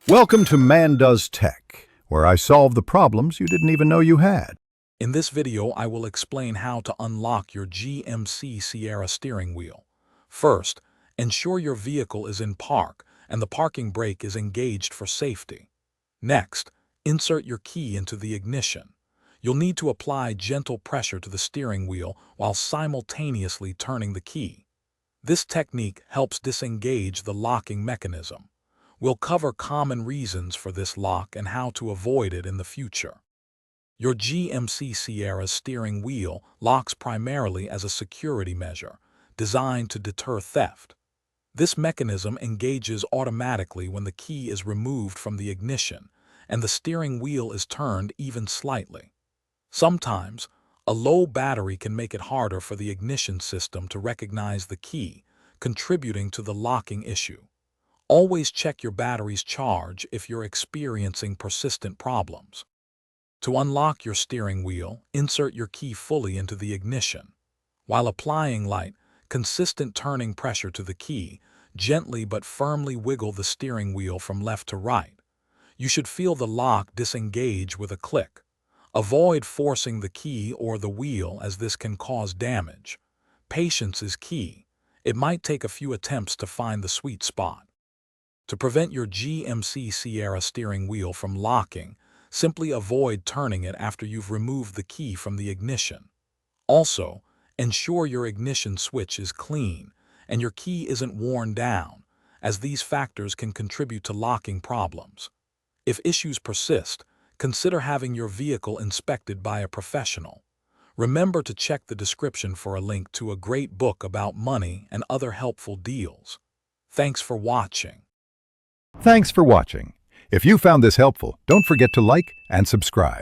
Welcome to Man Does Tech, where I solve the problems you didn't even know you had. In this video, I will explain how to unlock your GMC Sierra steering wheel. First, ensure your vehicle is in park and the parking brake is engaged for safety. Next, insert your key into the ignition. You'll need to apply gentle pressure to the steering wheel while simultaneously turning the key. This technique helps disengage the locking mechanism. We'll cover common reasons for this lock and how to avoid it in the future. Your GMC Sierra's steering wheel locks primarily as a security measure, designed to deter theft. This mechanism engages automatically when the key is removed from the ignition and the steering wheel is turned even slightly. Sometimes, a low battery can make it harder for the ignition system to recognize the key, contributing to the locking issue. Always check your battery's charge if you're experiencing persistent problems. To unlock your steering wheel, insert your key fully into the ignition. While applying light, consistent turning pressure to the key, gently but firmly wiggle the steering wheel from left to right. You should feel the lock disengage with a click. Avoid forcing the key or the wheel as this can cause damage. Patience is key. It might take a few attempts to find the sweet spot. To prevent your GMC Sierra steering wheel from locking, simply avoid turning it after you've removed the key from the ignition. Also, ensure your ignition switch is clean and your key isn't worn down, as these factors can contribute to locking problems. If issues persist, consider having your vehicle inspected by a professional. Remember to check the description for a link to a great book about money and other helpful deals. Thanks for watching. Thanks for watching. If you found this helpful, don't forget to like and subscribe.